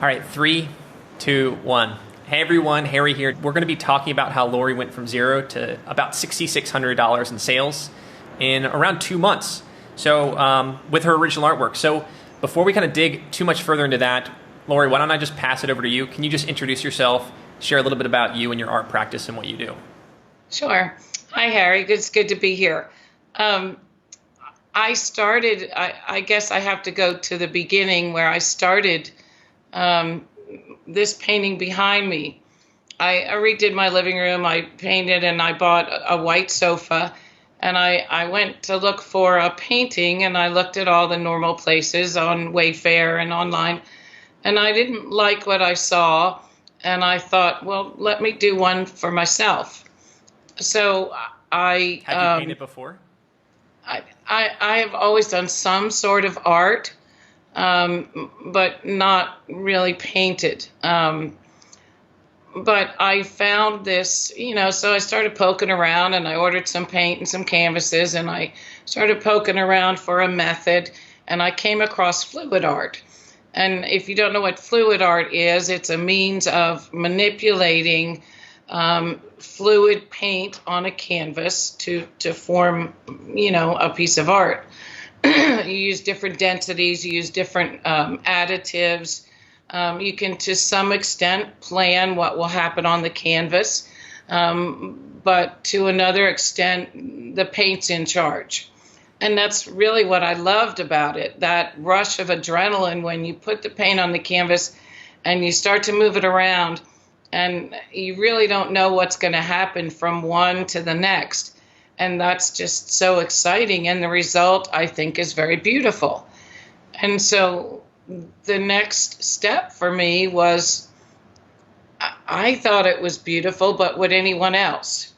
All right, three, two, one. Hey everyone, Harry here. We're going to be talking about how Lori went from zero to about $6,600 in sales in around 2 months. So with her original artwork. So before we kind of dig too much further into that, Lori, why don't I just pass it over to you? Can you just introduce yourself, share a little bit about you and your art practice and what you do? Sure. Hi, Harry. It's good to be here. I started, I guess I have to go to the beginning where I started this painting behind me. I redid my living room. I painted and I bought a white sofa, and I went to look for a painting, and I looked at all the normal places on Wayfair and online, and I didn't like what I saw, and I thought, well, let me do one for myself. So Have you painted before? I have always done some sort of art, but not really painted. But I found this, so I started poking around, and I ordered some paint and some canvases, and I started poking around for a method, and I came across fluid art. And if you don't know what fluid art is, it's a means of manipulating fluid paint on a canvas to form, a piece of art. You use different densities, you use different additives. You can, to some extent, plan what will happen on the canvas, but to another extent, the paint's in charge. And that's really what I loved about it, that rush of adrenaline when you put the paint on the canvas and you start to move it around, and you really don't know what's going to happen from one to the next. And that's just so exciting. And the result, I think, is very beautiful. And so the next step for me was, I thought it was beautiful, but would anyone else?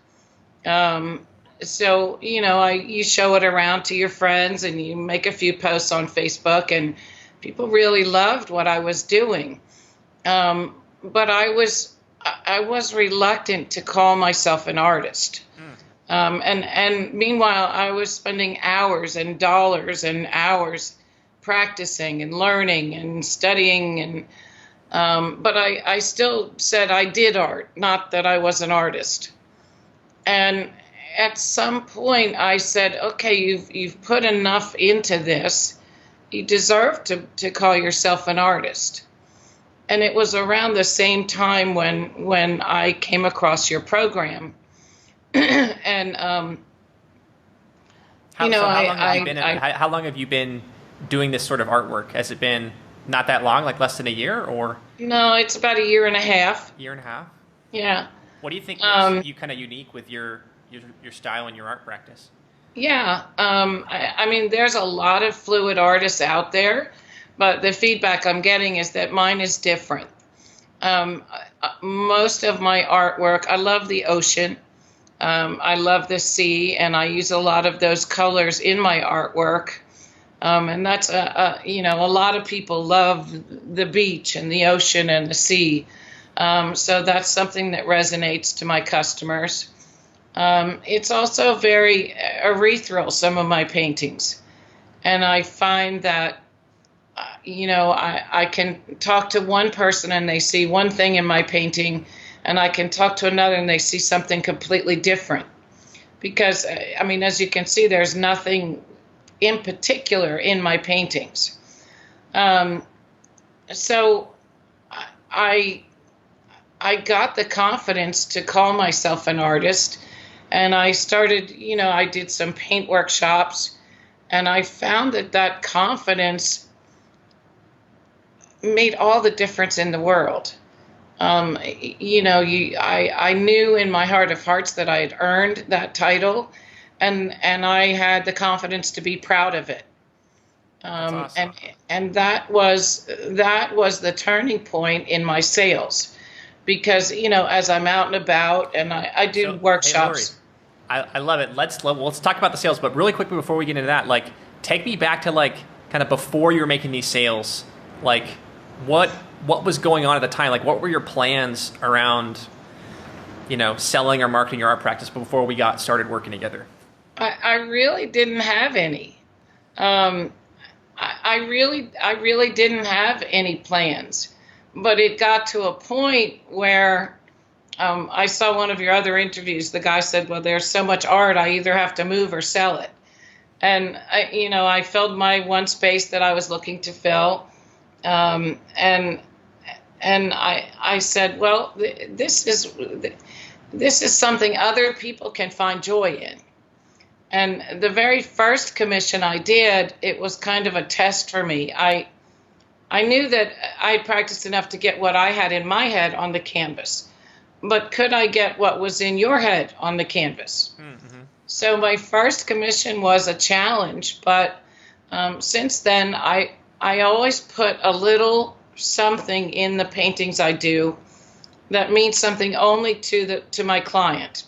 So, you show it around to your friends, and you make a few posts on Facebook, and people really loved what I was doing. But I was reluctant to call myself an artist. And meanwhile, I was spending hours and dollars and hours practicing and learning and studying. But I still said I did art, not that I was an artist. And at some point I said, okay, you've put enough into this. You deserve to call yourself an artist. And it was around the same time when I came across your program. And, how long have you been doing this sort of artwork? Has it been not that long, like less than a year, or? No, it's about a year and a half. Year and a half? Yeah. What do you think makes you kind of unique with your style and your art practice? Yeah. I mean, there's a lot of fluid artists out there, but the feedback I'm getting is that mine is different. Most of my artwork, I love the ocean. I love the sea, and I use a lot of those colors in my artwork. And that's, a lot of people love the beach and the ocean and the sea. So that's something that resonates to my customers. It's also very ethereal, some of my paintings. And I find that, I can talk to one person and they see one thing in my painting, and I can talk to another and they see something completely different. Because, as you can see, there's nothing in particular in my paintings. So I got the confidence to call myself an artist, and I started, I did some paint workshops, and I found that confidence made all the difference in the world. I knew in my heart of hearts that I had earned that title, and I had the confidence to be proud of it. That's awesome. And that was the turning point in my sales, because as I'm out and about and I do workshops. Hey, Lori, I love it. Let's talk about the sales, but really quickly before we get into that, take me back to kind of before you were making these sales, what was going on at the time? What were your plans around, selling or marketing your art practice before we got started working together? I really didn't have any. I really didn't have any plans. but it got to a point where I saw one of your other interviews. The guy said, well, there's so much art, I either have to move or sell it. And, I filled my one space that I was looking to fill. And I said, well, this is something other people can find joy in. And the very first commission I did, it was kind of a test for me. I knew that I had practiced enough to get what I had in my head on the canvas. But could I get what was in your head on the canvas? Mm-hmm. So my first commission was a challenge, but since then I always put a little something in the paintings I do that means something only to my client.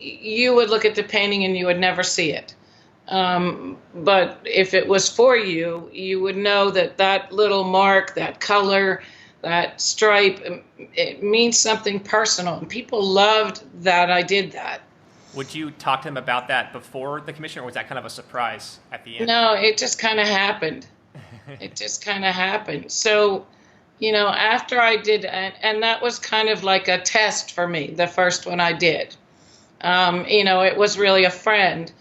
You would look at the painting and you would never see it. But if it was for you, you would know that little mark, that color, that stripe, it means something personal. And people loved that I did that. Would you talk to them about that before the commission, or was that kind of a surprise at the end? No, it just kind of happened. It just kind of happened. So, after I did, and that was kind of like a test for me, the first one I did. It was really a friend.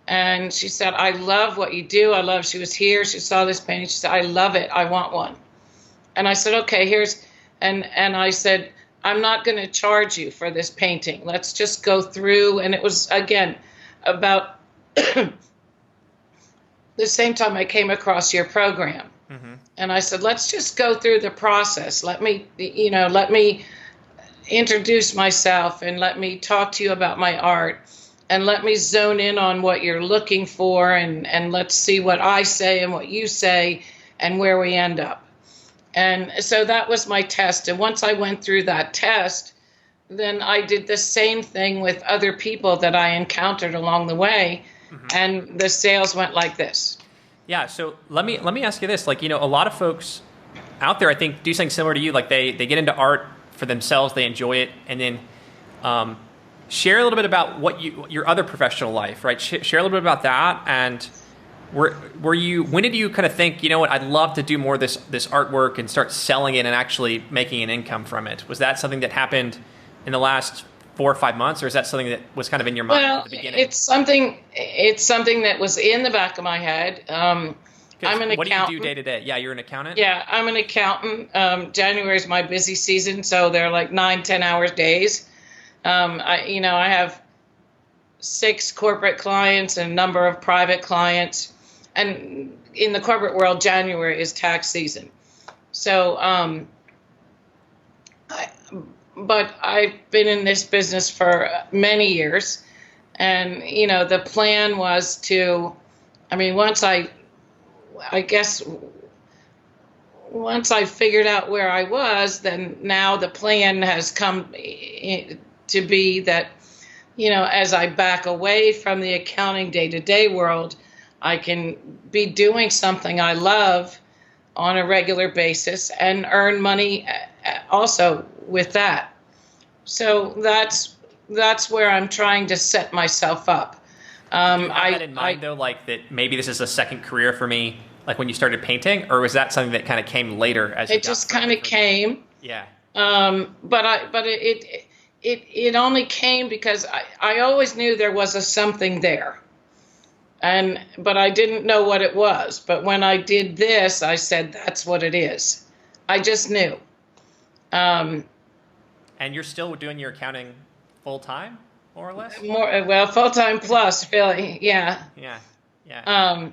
And she said, I love what you do. She was here. She saw this painting. She said, I love it. I want one. And I said, okay, and I said, I'm not going to charge you for this painting. Let's just go through. And it was, again, about the same time I came across your program. Mm-hmm. And I said, let's just go through the process. Let me introduce myself and let me talk to you about my art and let me zone in on what you're looking for and let's see what I say and what you say and where we end up. And so that was my test. And once I went through that test, then I did the same thing with other people that I encountered along the way. Mm-hmm. And the sales went like this. Yeah. So let me ask you this. Like, a lot of folks out there, I think, do something similar to you. Like they get into art for themselves, they enjoy it. And then share a little bit about your other professional life, right? Share a little bit about that. And when did you kind of think, I'd love to do more of this artwork and start selling it and actually making an income from it? Was that something that happened in the last 4 or 5 months, or is that something that was kind of in your mind at the beginning? It's something that was in the back of my head. I'm an accountant. What do you do day to day? Yeah, you're an accountant? Yeah, I'm an accountant. January is my busy season, so they're like 9-10 hour days. I have 6 corporate clients and a number of private clients. And in the corporate world, January is tax season. So, but I've been in this business for many years. And, the plan was once once I figured out where I was, then now the plan has come to be that, as I back away from the accounting day-to-day world, I can be doing something I love on a regular basis and earn money also with that. So that's where I'm trying to set myself up. Do you have that in mind, though, like that maybe this is a second career for me, like when you started painting, or was that something that kind of came later as it just kind of came? Yeah. But it only came because I always knew there was a something there. But I didn't know what it was. But when I did this, I said, that's what it is. I just knew. And you're still doing your accounting full time, more or less? Full time plus, really. Yeah. Yeah. Yeah.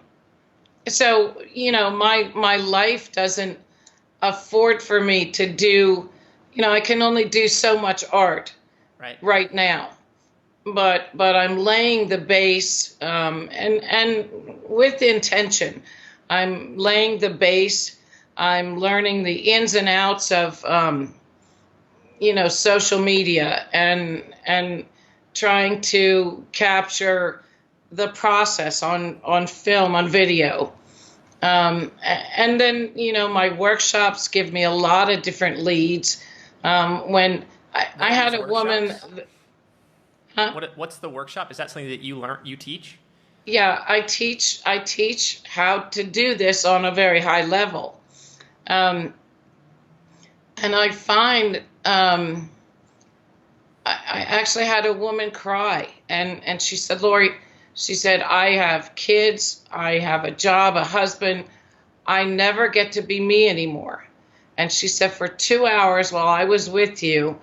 So, my life doesn't afford for me to do, I can only do so much art right now. But I'm laying the base, and with intention. I'm laying the base. I'm learning the ins and outs of, social media and trying to capture the process on film, on video. And then, my workshops give me a lot of different leads. When I had a woman. Huh? What's the workshop? Is that something that you teach? Yeah, I teach how to do this on a very high level. And I find I actually had a woman cry, and she said, Lori, she said, I have kids, I have a job, a husband, I never get to be me anymore. And she said, for 2 hours while I was with you,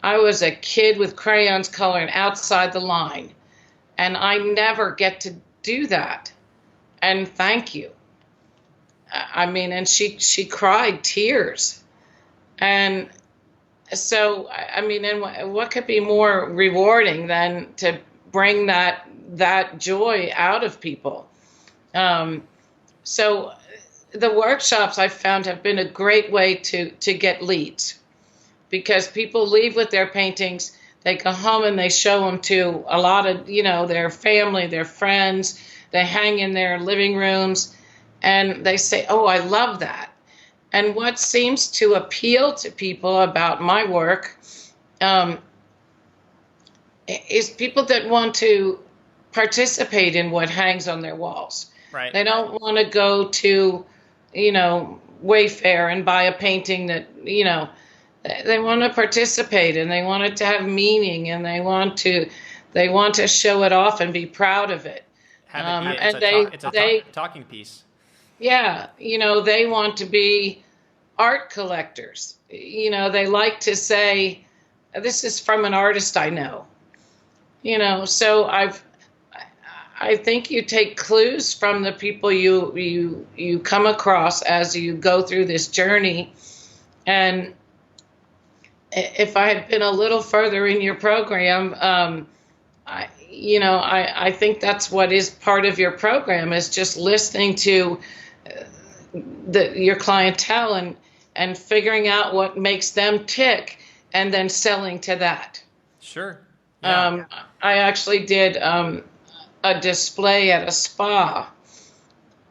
I was a kid with crayons coloring outside the line, and I never get to do that. And thank you. I mean, and she cried tears. And so, I mean, and what could be more rewarding than to bring that joy out of people? So the workshops I found have been a great way to get leads, because people leave with their paintings, they go home and they show them to a lot of, their family, their friends, they hang in their living rooms, and they say, oh, I love that. And what seems to appeal to people about my work is people that want to participate in what hangs on their walls. Right. They don't want to go to, Wayfair and buy a painting that, they want to participate, and they want it to have meaning, and they want to show it off and be proud of it. It's a talking piece. Yeah, they want to be art collectors. They like to say, this is from an artist I know. So I think you take clues from the people you come across as you go through this journey. And if I had been a little further in your program, I think that's what is part of your program, is just listening to your clientele and figuring out what makes them tick, and then selling to that. Sure. Yeah. I actually did a display at a spa,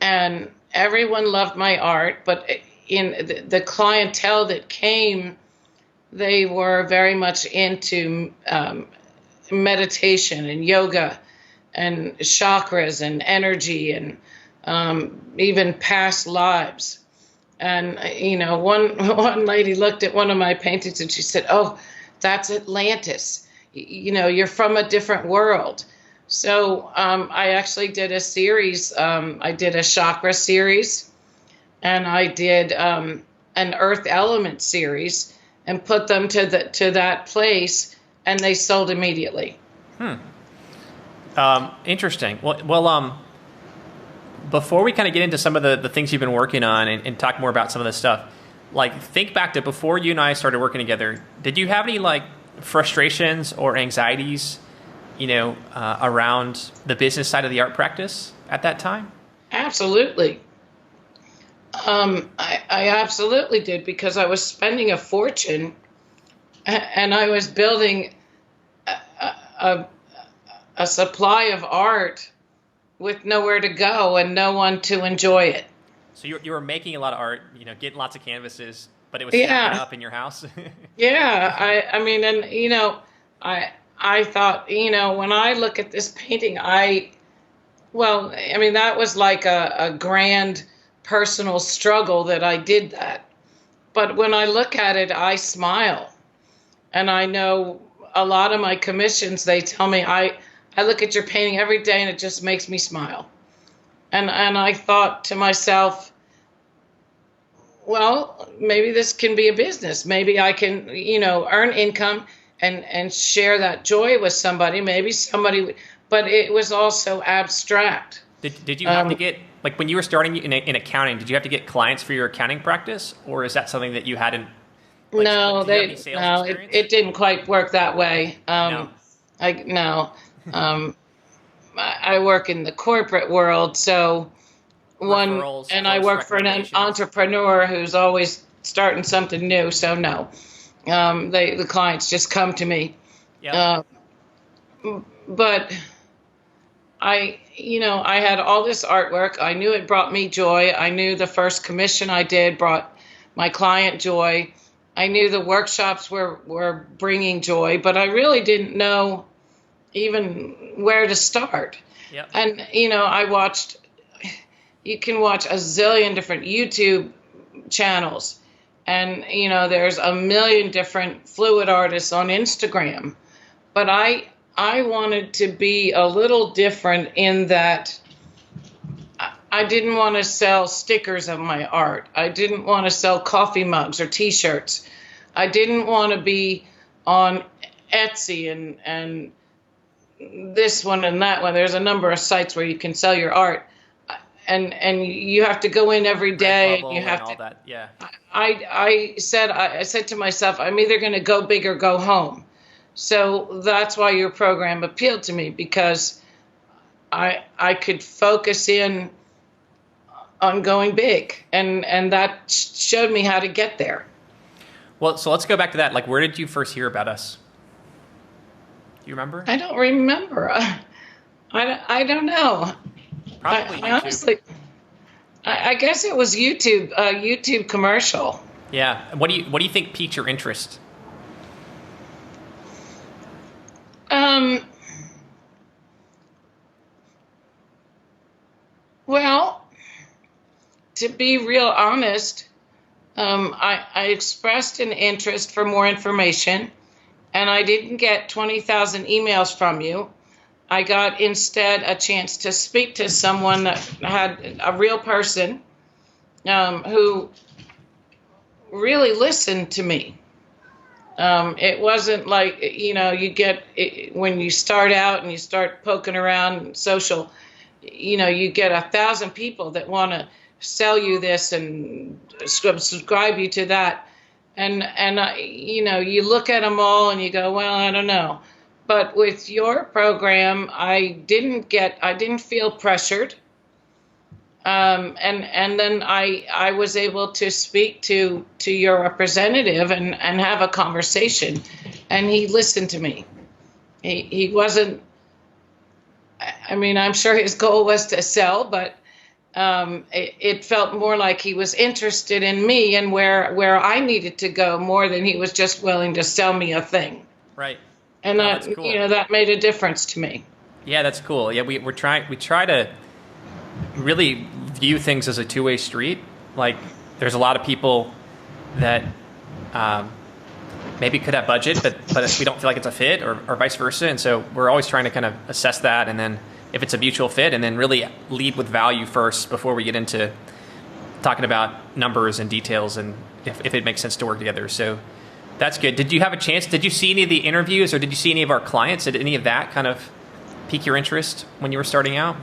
and everyone loved my art, but in the clientele that came, they were very much into meditation and yoga and chakras and energy and even past lives. And, one lady looked at one of my paintings and she said, oh, that's Atlantis. You're from a different world. So I actually did a series. I did a chakra series, and I did an earth element series, and put them to that place, and they sold immediately. Interesting. Well, before we kind of get into some of the things you've been working on and talk more about some of this stuff, think back to before you and I started working together. Did you have any frustrations or anxieties, around the business side of the art practice at that time? Absolutely. I absolutely did, because I was spending a fortune, and I was building a supply of art with nowhere to go and no one to enjoy it. So you were making a lot of art, getting lots of canvases, but it was sitting up in your house. Yeah, I mean, and I thought, when I look at this painting, that was like a grand personal struggle that I did that. But when I look at it, I smile. And I know a lot of my commissions, they tell me, I look at your painting every day and it just makes me smile. And I thought to myself, well, maybe this can be a business. Maybe I can, earn income and share that joy with somebody. Maybe somebody, but it was also abstract. Did you have to get, when you were starting in accounting, did you have to get clients for your accounting practice, or is that something that you hadn't? No, it didn't quite work that way. I work in the corporate world, so I work for an entrepreneur who's always starting something new. So no, the clients just come to me. Yeah. But I had all this artwork. I knew it brought me joy. I knew the first commission I did brought my client joy. I knew the workshops were bringing joy, but I really didn't know even where to start. Yep. And, you can watch a zillion different YouTube channels, And, there's a million different fluid artists on Instagram. But I wanted to be a little different in that I didn't want to sell stickers of my art. I didn't want to sell coffee mugs or T-shirts. I didn't want to be on Etsy and this one and that one. There's a number of sites where you can sell your art, and you have to go in every day. And you have all to. That. Yeah. I said to myself, I'm either going to go big or go home. So that's why your program appealed to me, because I could focus in on going big, and that showed me how to get there. Well, so let's go back to that. Like, where did you first hear about us? Do you remember? I don't remember. I don't know. Probably YouTube. Honestly, I guess it was YouTube, a YouTube commercial. Yeah. What do you think piqued your interest? Well, to be real honest, I expressed an interest for more information, and I didn't get 20,000 emails from you. I got instead a chance to speak to someone that had a real person who really listened to me. It wasn't like, you get when you start out and you start poking around social, you get 1,000 people that want to sell you this and subscribe you to that. And you look at them all and you go, well, I don't know. But with your program, I didn't feel pressured. And then I was able to speak to your representative and have a conversation, and he listened to me. He wasn't, I mean, I'm sure his goal was to sell, but it felt more like he was interested in me and where I needed to go more than he was just willing to sell me a thing. Right. And that, cool. That made a difference to me. Yeah, that's cool. Yeah, we try to really view things as a two-way street. Like, there's a lot of people that maybe could have budget, but we don't feel like it's a fit, or vice versa. And so we're always trying to kind of assess that, and then if it's a mutual fit, and then really lead with value first before we get into talking about numbers and details and if it makes sense to work together. So that's good. Did you have a chance? Did you see any of the interviews, or did you see any of our clients? Did any of that kind of pique your interest when you were starting out?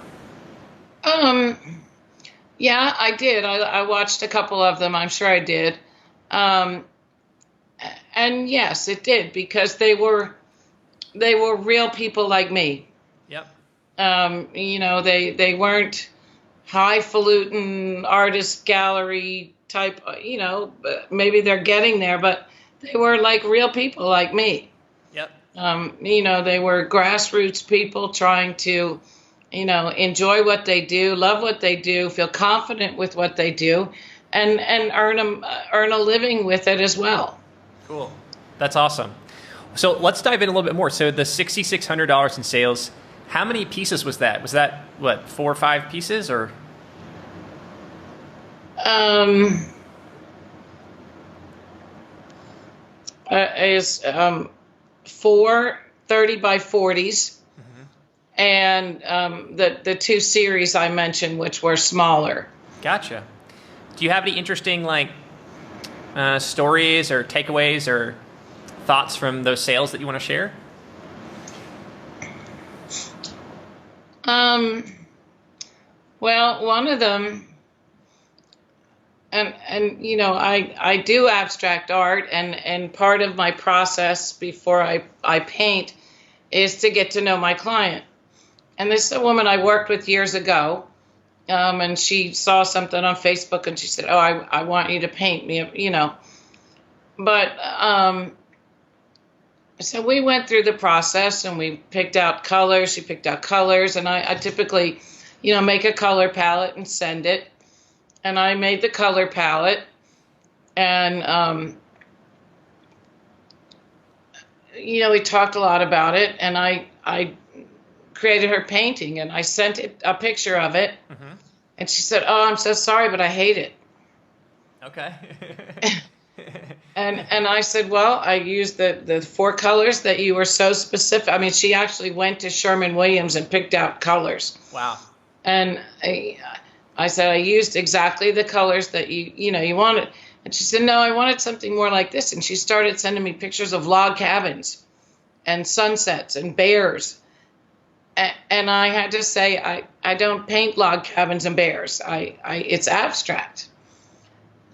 Yeah, I did. I watched a couple of them. I'm sure I did. And yes, it did, because they were real people like me. Yep. They weren't highfalutin artist gallery type, maybe they're getting there, but they were like real people like me. Yep. They were grassroots people trying to, enjoy what they do, love what they do, feel confident with what they do, and earn a living with it as well. Cool. That's awesome. So let's dive in a little bit more. So the $6,600 in sales, how many pieces was that? Was that, 4 or 5 pieces, or? Is 4 30 by 40s, and the 2 series I mentioned, which were smaller. Gotcha. Do you have any interesting stories or takeaways or thoughts from those sales that you want to share? Well, one of them, and I do abstract art, and part of my process before I paint is to get to know my client. And this is a woman I worked with years ago, and she saw something on Facebook and she said, "Oh, I want you to paint me," But so we went through the process and we picked out colors. She picked out colors, and I typically, make a color palette and send it. And I made the color palette, and we talked a lot about it, and I created her painting, and I sent a picture of it, and she said, "Oh, I'm so sorry, but I hate it." Okay. And I said, well, I used the four colors that you were so specific. I mean, she actually went to Sherwin-Williams and picked out colors. Wow. And I said, I used exactly the colors that you wanted. And she said, no, I wanted something more like this. And she started sending me pictures of log cabins and sunsets and bears. And I had to say, I don't paint log cabins and bears. It's abstract.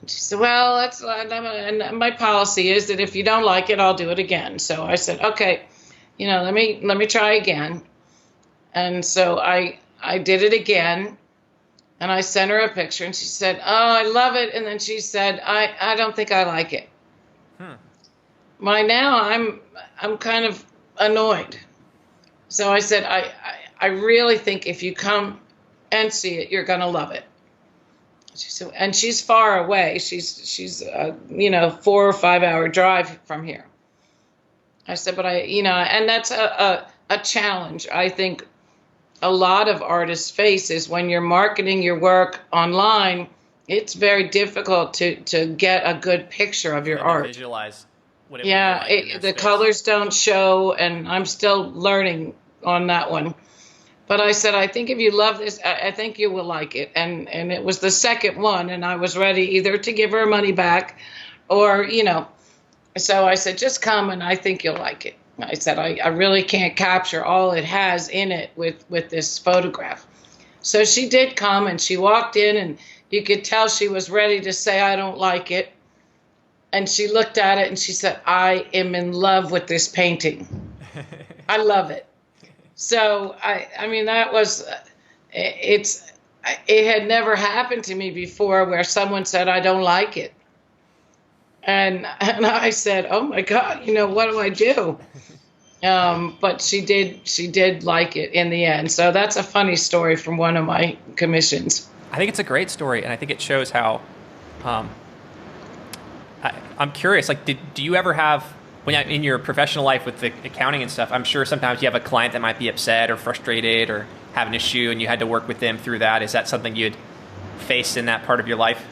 And she said, well, and my policy is that if you don't like it, I'll do it again. So I said, okay, let me try again. And so I did it again. And I sent her a picture, and she said, oh, I love it. And then she said, I don't think I like it. By now, I'm kind of annoyed. So I said, I really think if you come and see it, you're going to love it. She said, and she's far away. She's 4 or 5 hour drive from here. I said, but and that's a challenge. I think a lot of artists face is when you're marketing your work online, it's very difficult to get a good picture of your art. Visualize what it would be like the colors don't show, and I'm still learning on that one. But I said, I think if you love this, I think you will like it. And it was the second one, and I was ready either to give her money back or, So I said, just come, and I think you'll like it. I said, I really can't capture all it has in it with this photograph. So she did come, and she walked in, and you could tell she was ready to say, I don't like it. And she looked at it, and she said, I am in love with this painting. I love it. So, I mean, that was, it had never happened to me before where someone said, I don't like it. And I said, oh my God, what do I do? But she did like it in the end. So that's a funny story from one of my commissions. I think it's a great story, and I think it shows how, I'm curious, like, do you ever have, when in your professional life with the accounting and stuff, I'm sure sometimes you have a client that might be upset or frustrated or have an issue and you had to work with them through that. Is that something you'd face in that part of your life?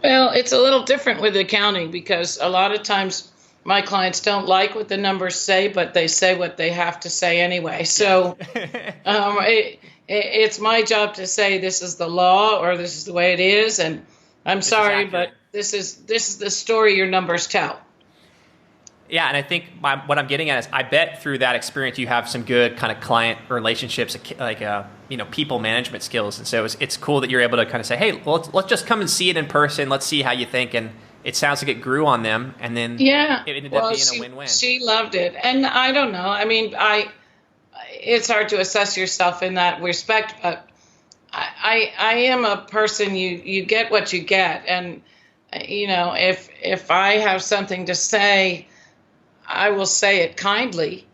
Well, it's a little different with accounting because a lot of times my clients don't like what the numbers say, but they say what they have to say anyway. So it's my job to say this is the law or this is the way it is. And I'm sorry, but this is the story your numbers tell. Yeah, and I think what I'm getting at is I bet through that experience you have some good kind of client relationships, like people management skills. And so it's cool that you're able to kind of say, hey, well, let's just come and see it in person. Let's see how you think. And it sounds like it grew on them. And then it ended up being a win-win. She loved it. And I don't know. I mean, it's hard to assess yourself in that respect. But I am a person, you get what you get. And, if I have something to say, I will say it kindly,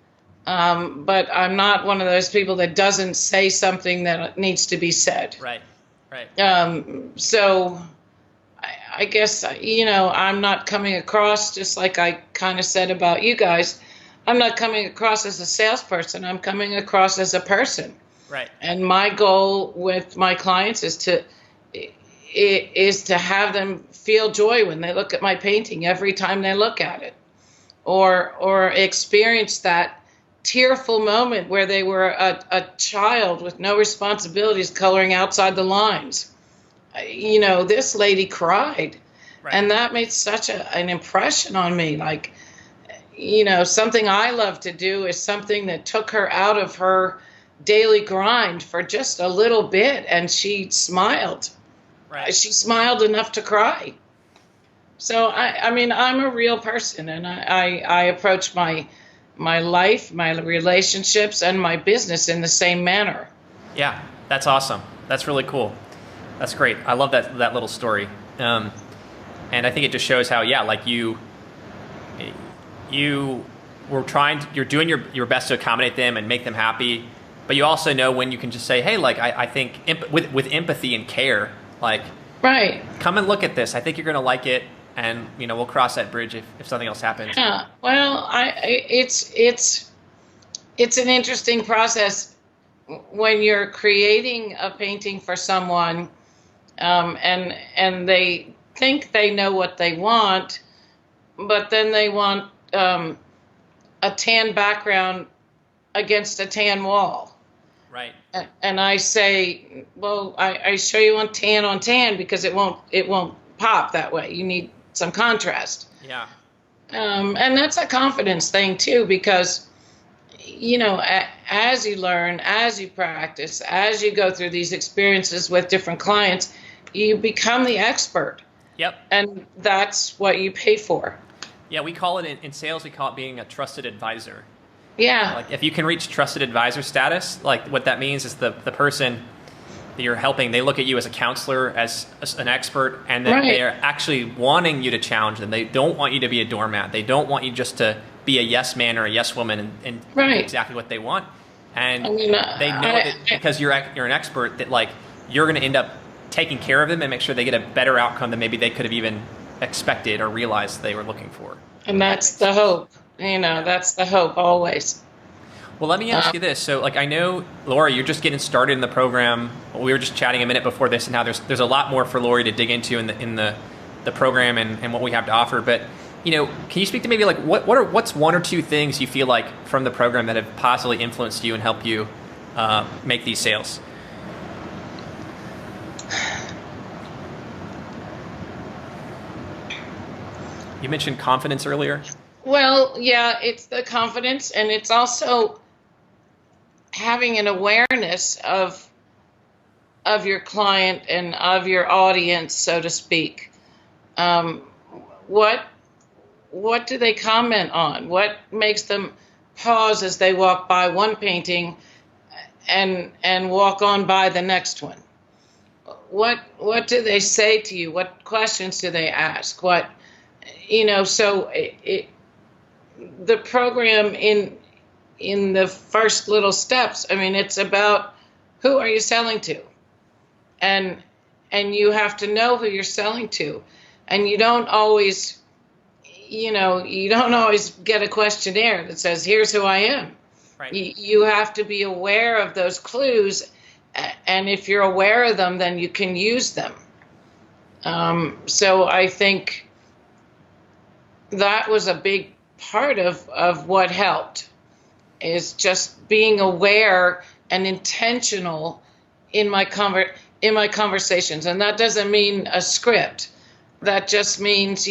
but I'm not one of those people that doesn't say something that needs to be said. Right. So I guess, I'm not coming across, just like I kind of said about you guys, I'm not coming across as a salesperson. I'm coming across as a person. Right. And my goal with my clients is to have them feel joy when they look at my painting every time they look at it. Or experience that tearful moment where they were a child with no responsibilities coloring outside the lines. This lady cried. Right. And that made such an impression on me. Like, something I love to do is something that took her out of her daily grind for just a little bit, and she smiled. Right. She smiled enough to cry. So, I mean, I'm a real person, and I approach my life, my relationships, and my business in the same manner. Yeah, that's awesome. That's really cool. That's great. I love that little story. And I think it just shows how, like you were you're doing your best to accommodate them and make them happy, but you also know when you can just say, hey, like, I think with empathy and care, like, right, come and look at this. I think you're going to like it. And, we'll cross that bridge if something else happens. Yeah, well, it's an interesting process when you're creating a painting for someone, and they think they know what they want, but then they want a tan background against a tan wall. Right. And I say, well, I show you on tan because it won't pop that way. You need some contrast. Yeah. And that's a confidence thing too, because, you know, as you learn, as you practice, as you go through these experiences with different clients, you become the expert. Yep. And that's what you pay for. Yeah, we call it in sales, we call it being a trusted advisor. Yeah. Like if you can reach trusted advisor status, like what that means is the person that you're helping, they look at you as a counselor, as an expert, and that they're actually wanting you to challenge them. They don't want you to be a doormat. They don't want you just to be a yes man or a yes woman and do exactly what they want. And they know that because you're an expert, that like you're going to end up taking care of them and make sure they get a better outcome than maybe they could have even expected or realized they were looking for. And that's the hope. You know, that's the hope always. Well, let me ask you this. So, like, I know, Lori, you're just getting started in the program. We were just chatting a minute before this, and now there's a lot more for Lori to dig into in the program and what we have to offer. But, you know, can you speak to maybe like what's one or two things you feel like from the program that have positively influenced you and helped you make these sales? You mentioned confidence earlier. Well, yeah, it's the confidence, and it's also having an awareness of your client and of your audience, so to speak. What do they comment on? What makes them pause as they walk by one painting and walk on by the next one? What do they say to you? What questions do they ask? What, you know, so the program in the first little steps, I mean, it's about who are you selling to? And you have to know who you're selling to. And you don't always, you don't always get a questionnaire that says, here's who I am. Right. You have to be aware of those clues. And if you're aware of them, then you can use them. So I think that was a big part of what helped, is just being aware and intentional in my conversations. And that doesn't mean a script. That just means,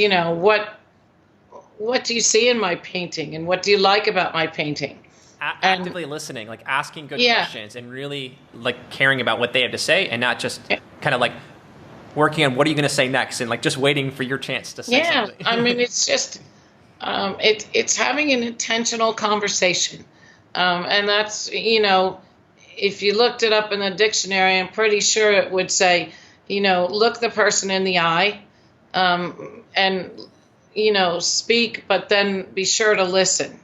what do you see in my painting, and what do you like about my painting? Actively listening, like asking good questions and really like caring about what they have to say, and not just kind of like working on what are you going to say next and like just waiting for your chance to say something. I mean, it's just, it's having an intentional conversation. And that's, if you looked it up in the dictionary, I'm pretty sure it would say, look the person in the eye, and, speak, but then be sure to listen.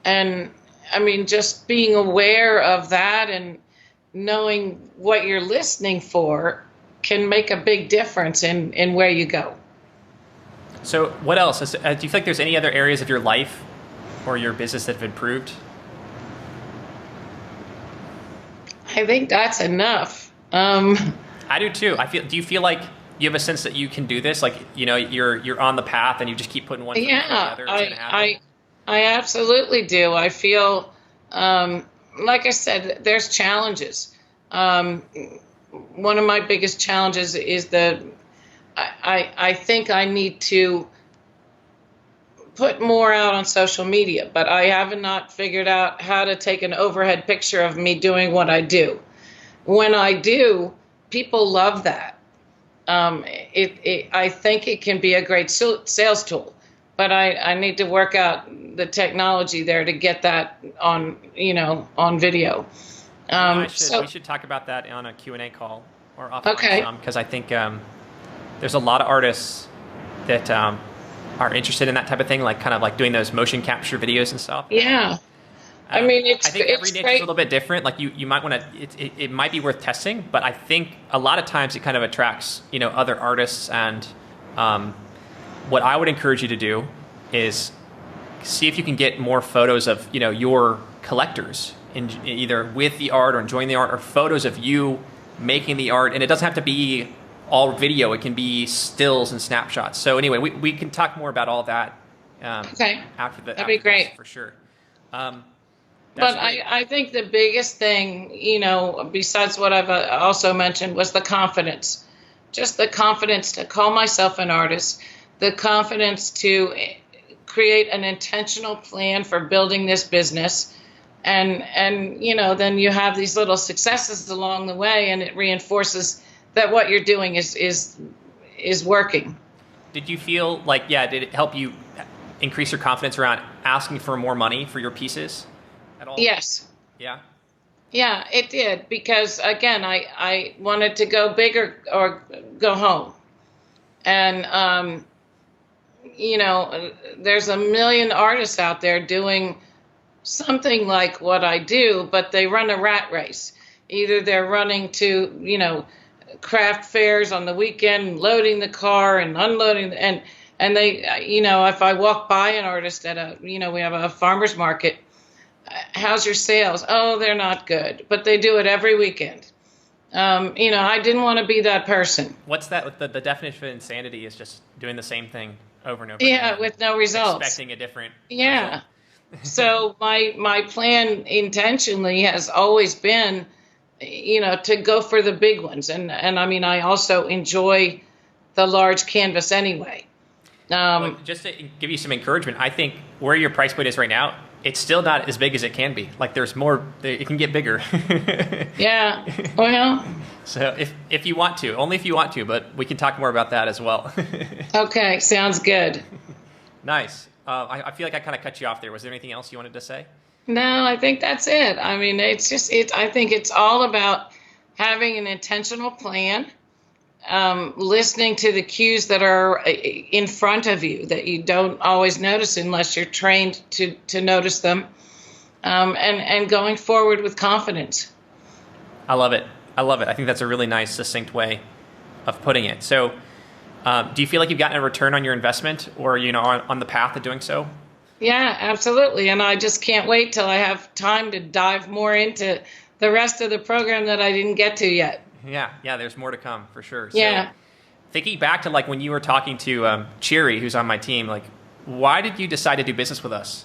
And I mean, just being aware of that and knowing what you're listening for can make a big difference in where you go. So what else? Do you feel like there's any other areas of your life or your business that have improved? I think that's enough. I do too. Do you feel like you have a sense that you can do this? Like, you're on the path and you just keep putting one foot in front of the other? It's gonna happen? I absolutely do. I feel, like I said, there's challenges. One of my biggest challenges is I think I need to put more out on social media, but I have not figured out how to take an overhead picture of me doing what I do. When I do, people love that. I think it can be a great sales tool, but I need to work out the technology there to get that on video. We should talk about that on a Q&A call or offline, because I think there's a lot of artists that are interested in that type of thing, like kind of like doing those motion capture videos and stuff. Yeah. I mean, I think every niche is a little bit different. Like you might want to, it might be worth testing, but I think a lot of times it kind of attracts, other artists. And what I would encourage you to do is see if you can get more photos of, your collectors, either with the art or enjoying the art, or photos of you making the art. And it doesn't have to be all video. It can be stills and snapshots. So anyway, we can talk more about all that Okay. That'd be after great. this, for sure. But I think the biggest thing, besides what I've also mentioned, was the confidence. Just the confidence to call myself an artist, the confidence to create an intentional plan for building this business. And then you have these little successes along the way, and it reinforces that what you're doing is working. Did you feel like, did it help you increase your confidence around asking for more money for your pieces at all? Yes. Yeah? Yeah, it did, because again, I wanted to go big or go home. And, there's a million artists out there doing something like what I do, but they run a rat race. Either they're running to, craft fairs on the weekend, loading the car and unloading, and they, if I walk by an artist at we have a farmer's market, how's your sales? Oh, they're not good, but they do it every weekend. I didn't want to be that person. What's that? The definition of insanity is just doing the same thing over and over Yeah, again, with no results. Expecting a different result. result. So my plan intentionally has always been, to go for the big ones. And I mean, I also enjoy the large canvas anyway. Well, just to give you some encouragement, I think where your price point is right now, it's still not as big as it can be. Like, there's more, it can get bigger. Yeah, well. So if you want to, only if you want to, but we can talk more about that as well. Okay, sounds good. Nice. I feel like I kind of cut you off there. Was there anything else you wanted to say? No, I think that's it. I mean, I think it's all about having an intentional plan, listening to the cues that are in front of you that you don't always notice unless you're trained to notice them, and going forward with confidence. I love it. I think that's a really nice, succinct way of putting it. So do you feel like you've gotten a return on your investment, or on the path of doing so? Yeah, absolutely. And I just can't wait till I have time to dive more into the rest of the program that I didn't get to yet. Yeah, there's more to come for sure. Yeah. So, thinking back to like when you were talking to 𝐂𝐥𝐢𝐞𝐳, who's on my team, like, why did you decide to do business with us?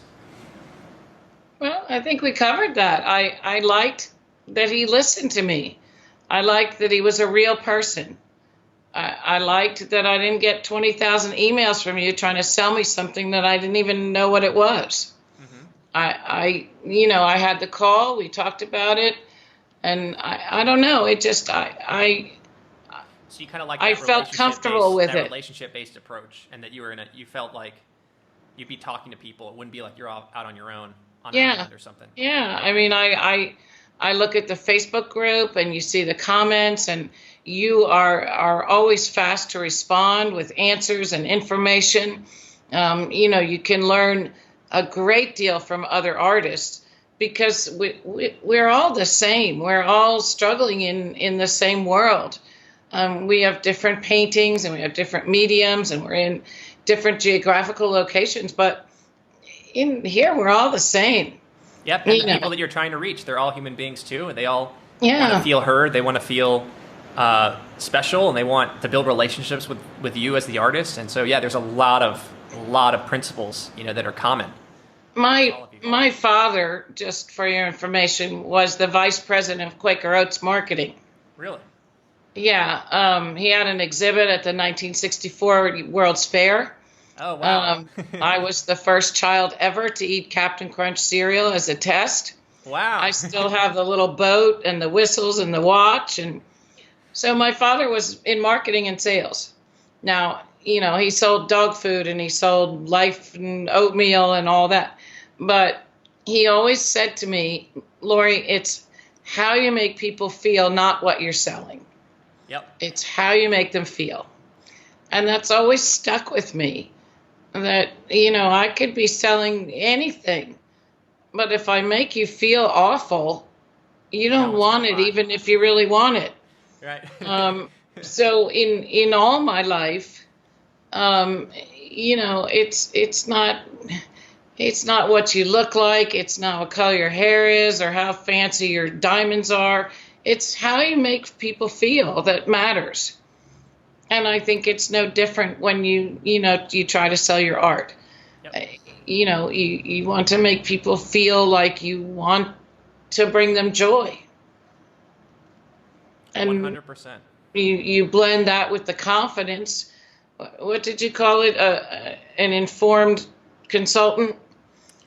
Well, I think we covered that. I liked that he listened to me. I liked that he was a real person. I liked that I didn't get 20,000 emails from you trying to sell me something that I didn't even know what it was. Mm-hmm. I had the call, we talked about it, and I don't know, it just, So you kind of like that I felt comfortable with it. Relationship-based approach, and that you felt like you'd be talking to people. It wouldn't be like you're out on your own on an island or something. Yeah, I mean, I look at the Facebook group and you see the comments, and you are always fast to respond with answers and information. You can learn a great deal from other artists because we're all the same. We're all struggling in the same world. We have different paintings and we have different mediums and we're in different geographical locations, but in here we're all the same. Yep, and the people that you're trying to reach, they're all human beings too, and they all want to feel heard. They want to feel special, and they want to build relationships with you as the artist. And so, there's a lot of principles, that are common. My father, just for your information, was the vice president of Quaker Oats marketing. Really? Yeah. He had an exhibit at the 1964 World's Fair. Oh, wow. I was the first child ever to eat Captain Crunch cereal as a test. Wow. I still have the little boat and the whistles and the watch. And so my father was in marketing and sales. Now, he sold dog food and he sold Life and oatmeal and all that. But he always said to me, Lori, it's how you make people feel, not what you're selling. Yep. It's how you make them feel. And that's always stuck with me. That, I could be selling anything, but if I make you feel awful, you don't want it, even if you really want it. Right. So in all my life, it's not what you look like. It's not what color your hair is or how fancy your diamonds are. It's how you make people feel that matters. And I think it's no different when you try to sell your art. Yep. You want to make people feel like you want to bring them joy. And 100%. you blend that with the confidence. What did you call it? An informed consultant?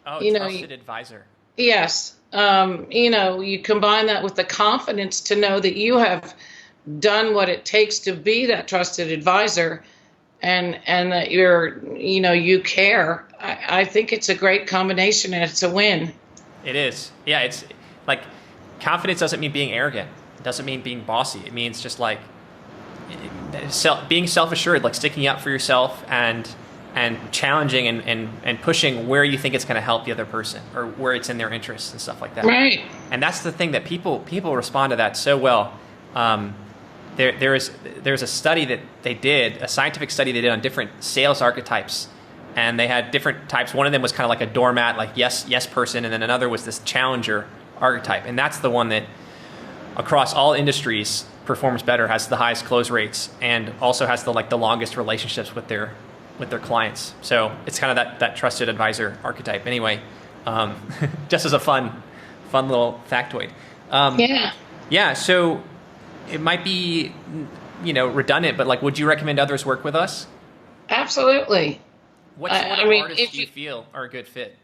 Oh, You know, trusted advisor. yes. You combine that with the confidence to know that you have done what it takes to be that trusted advisor, and that you care. I think it's a great combination, and it's a win. It is. Yeah, it's like confidence doesn't mean being arrogant. It doesn't mean being bossy. It means just like being self-assured, like sticking up for yourself and challenging and pushing where you think it's going to help the other person or where it's in their interests and stuff like that. Right. And that's the thing that people respond to that so well. There's a study that they did, a scientific study they did on different sales archetypes, and they had different types. One of them was kind of like a doormat, like yes person, and then another was this challenger archetype, and that's the one that across all industries performs better, has the highest close rates, and also has the longest relationships with their clients. So it's kind of that trusted advisor archetype. Anyway, just as a fun little factoid. Yeah. Yeah. So it might be, redundant, but like, would you recommend others work with us? Absolutely. What artists do you feel are a good fit?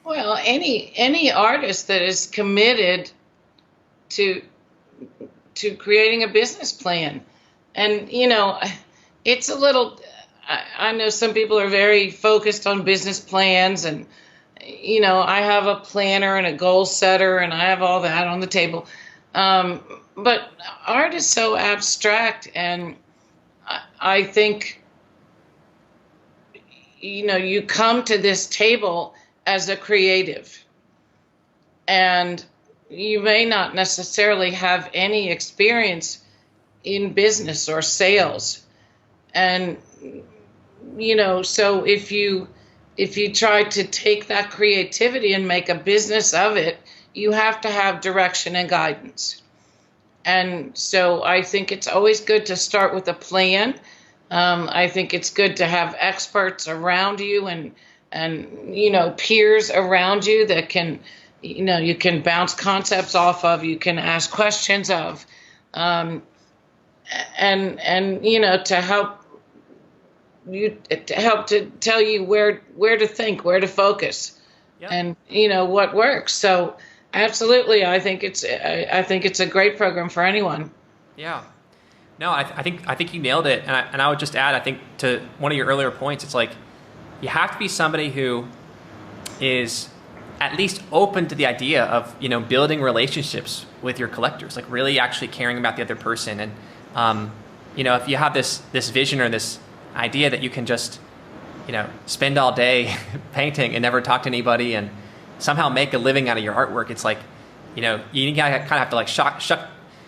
Well, any artist that is committed to creating a business plan, and it's a little. I know some people are very focused on business plans, and I have a planner and a goal setter, and I have all that on the table. But art is so abstract, and I think you come to this table as a creative, and you may not necessarily have any experience in business or sales, and so if you try to take that creativity and make a business of it, you have to have direction and guidance. And so I think it's always good to start with a plan. I think it's good to have experts around you and peers around you that can, you can bounce concepts off of, you can ask questions of, and to help to tell you where to think, where to focus, yep. And what works. So absolutely, I think it's a great program for anyone. Yeah. No, I think you nailed it, and I would just add, I think, to one of your earlier points, it's like you have to be somebody who is at least open to the idea of building relationships with your collectors, like really actually caring about the other person, and if you have this vision or this idea that you can just spend all day painting and never talk to anybody and somehow make a living out of your artwork, it's like you kind of have to like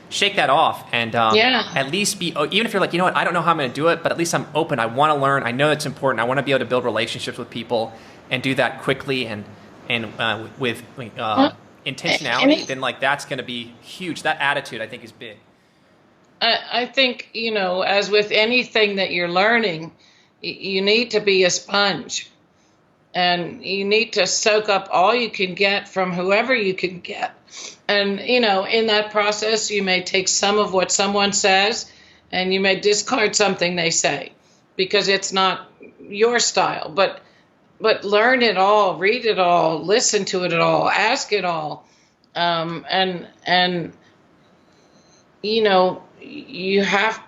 shake that off and at least be, even if you're like, I don't know how I'm going to do it, but at least I'm open. I want to learn. I know it's important. I want to be able to build relationships with people and do that quickly and with intentionality. Then like that's going to be huge. That attitude, I think, is big. I think, as with anything that you're learning, you need to be a sponge, and you need to soak up all you can get from whoever you can get. And, in that process, you may take some of what someone says and you may discard something they say because it's not your style, but learn it all, read it all, listen to it all, ask it all. You have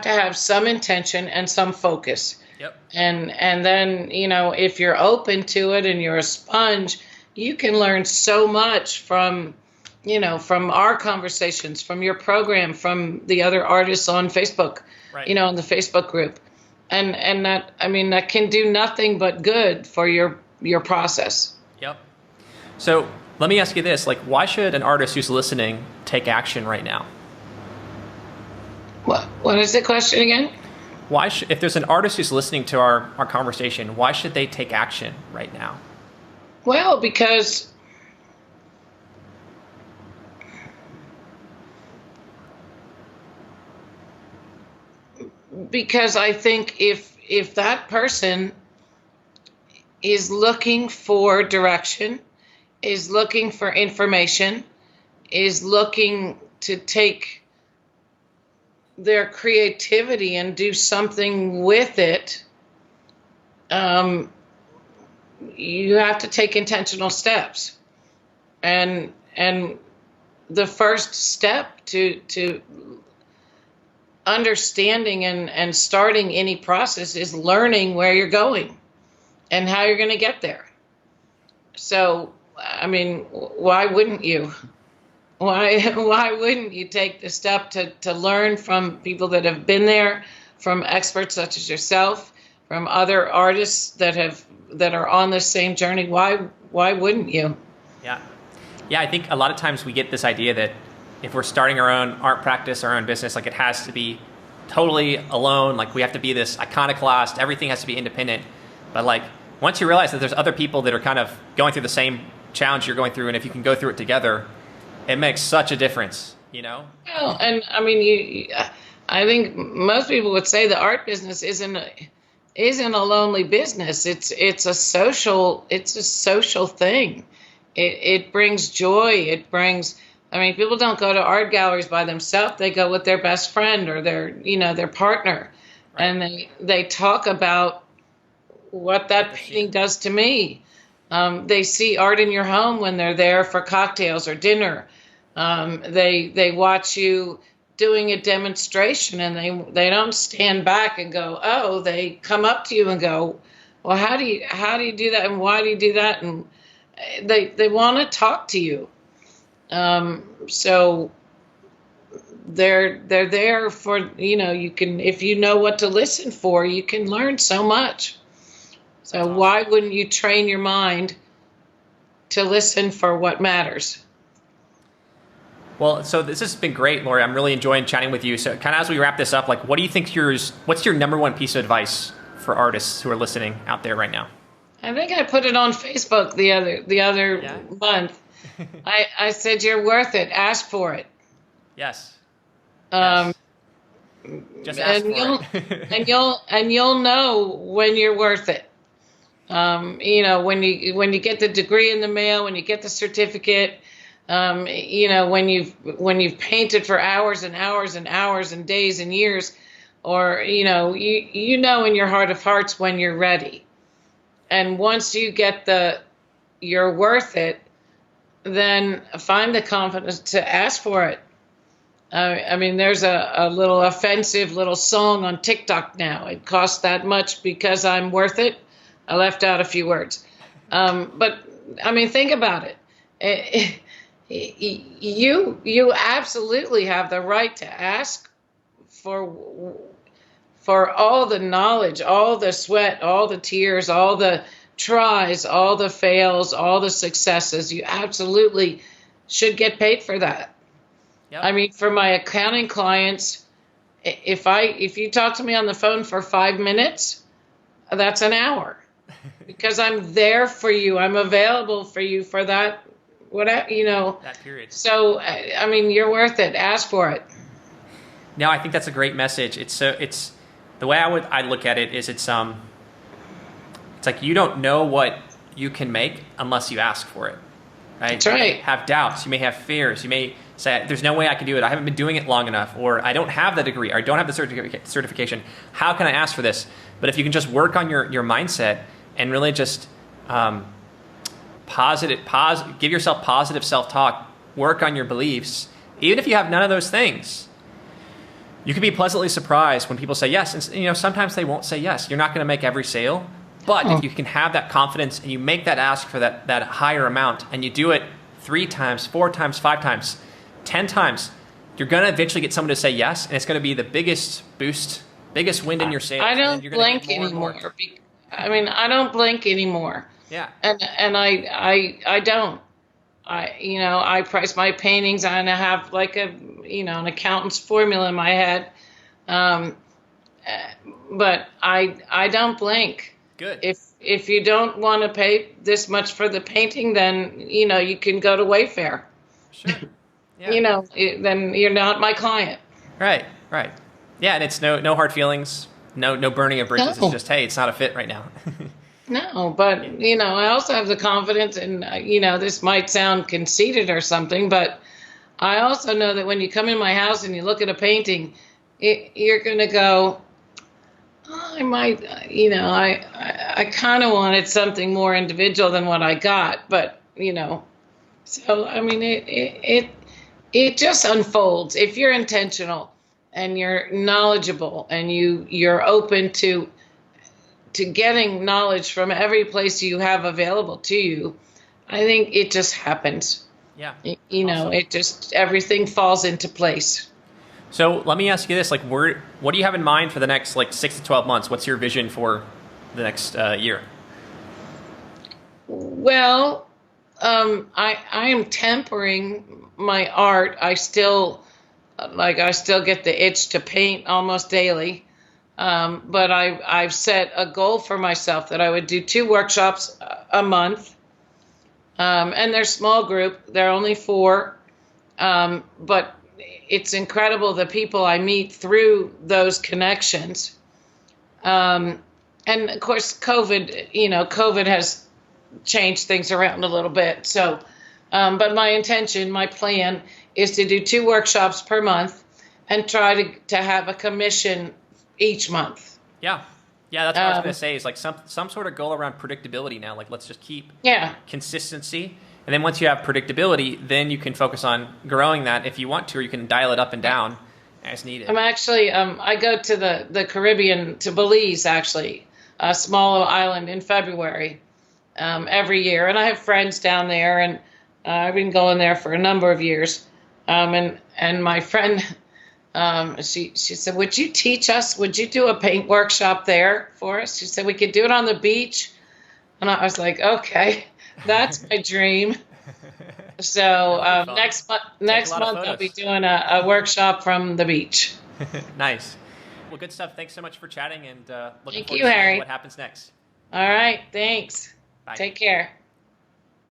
to have some intention and some focus. Yep. And then, if you're open to it and you're a sponge, you can learn so much from our conversations, from your program, from the other artists on Facebook, right. In the Facebook group. And that can do nothing but good for your process. Yep. So let me ask you this, like, why should an artist who's listening take action right now? What is the question again? If there's an artist who's listening to our conversation, why should they take action right now? Well, because because I think if that person is looking for direction, is looking for information, is looking to take their creativity and do something with it, you have to take intentional steps. And the first step to understanding and starting any process is learning where you're going and how you're going to get there. So, I mean, why wouldn't you? Why wouldn't you take the step to learn from people that have been there, from experts such as yourself, from other artists that are on the same journey? Why wouldn't you? Yeah. Yeah, I think a lot of times we get this idea that if we're starting our own art practice, our own business, like it has to be totally alone, like we have to be this iconoclast, everything has to be independent. But like once you realize that there's other people that are kind of going through the same challenge you're going through, and if you can go through it together, it makes such a difference, you know? Well, and I mean, I think most people would say the art business isn't a lonely business. It's a social thing. It brings joy. It brings, I mean, people don't go to art galleries by themselves. They go with their best friend or their partner. Right. And they talk about what that painting does to me. They see art in your home when they're there for cocktails or dinner. They watch you doing a demonstration, and they don't stand back and go, oh, they come up to you and go, well, how do you do that, and why do you do that? And they want to talk to you. So they're there for, you can, if you know what to listen for, you can learn so much. So awesome. Why wouldn't you train your mind to listen for what matters? Well, so this has been great, Lori. I'm really enjoying chatting with you. So kind of as we wrap this up, like, what do you think what's your number one piece of advice for artists who are listening out there right now? I think I put it on Facebook the other month. I said, you're worth it. Ask for it. Yes. Just ask for it. and you'll know when you're worth it. When you get the degree in the mail, when you get the certificate, when you've painted for hours and hours and hours and days and years, or you know in your heart of hearts when you're ready. And once you get you're worth it, then find the confidence to ask for it. I mean, there's a little offensive little song on TikTok now. It costs that much because I'm worth it. I left out a few words. But I mean, think about it. You absolutely have the right to ask for all the knowledge, all the sweat, all the tears, all the tries, all the fails, all the successes. You absolutely should get paid for that. Yep. I mean, for my accounting clients, if you talk to me on the phone for 5 minutes, that's an hour, because I'm there for you. I'm available for you for that. That period. So, I mean, you're worth it. Ask for it. No, I think that's a great message. It's the way I look at it is it's like you don't know what you can make unless you ask for it. Right? That's right. You may have doubts. You may have fears. You may say, there's no way I can do it. I haven't been doing it long enough, or I don't have the degree, or I don't have the certification. How can I ask for this? But if you can just work on your mindset and really just give yourself positive self-talk, work on your beliefs, even if you have none of those things, you can be pleasantly surprised when people say yes. And sometimes they won't say yes. You're not going to make every sale, but if you can have that confidence and you make that ask for that higher amount, and you do it 3 times, 4 times, 5 times, 10 times, you're going to eventually get someone to say yes, and it's going to be the biggest boost, biggest wind in your sails. I don't blink anymore. I mean, I don't blink anymore. Yeah. And I don't. I price my paintings, and I have like an accountant's formula in my head. But I don't blink. Good. If you don't want to pay this much for the painting, then you can go to Wayfair. Sure. Yeah. Then you're not my client. Right. Yeah, and it's no hard feelings, no burning of bridges. No. It's just, hey, it's not a fit right now. No, but I also have the confidence, and this might sound conceited or something, but I also know that when you come in my house and you look at a painting, you're going to go, oh, I might, I kind of wanted something more individual than what I got, but so I mean, it just unfolds if you're intentional and you're knowledgeable and you're open to getting knowledge from every place you have available to you. I think it just happens. Yeah. Awesome. It just, everything falls into place. So let me ask you this, what do you have in mind for the next 6 to 12 months? What's your vision for the next year? Well, I am tempering my art. I still get the itch to paint almost daily. But I've set a goal for myself that I would do 2 workshops a month. And they're small group. They're only 4. But it's incredible the people I meet through those connections. And of course, COVID has changed things around a little bit. So, but my plan is to do 2 workshops per month and try to have a commission each month. Yeah. Yeah, that's what I was going to say, is some sort of goal around predictability now. Let's just keep consistency. And then once you have predictability, then you can focus on growing that if you want to, or you can dial it up and down as needed. I'm actually, I go to the Caribbean, to Belize, actually, a small island, in February every year. And I have friends down there, and I've been going there for a number of years. And my friend, she said, would you teach us? Would you do a paint workshop there for us? She said, we could do it on the beach. And I was like, okay, that's my dream. So next month I'll be doing a workshop from the beach. Nice. Well, good stuff. Thanks so much for chatting, and looking Thank forward you, to Harry. seeing what happens next. All right. Thanks. Bye. Take care.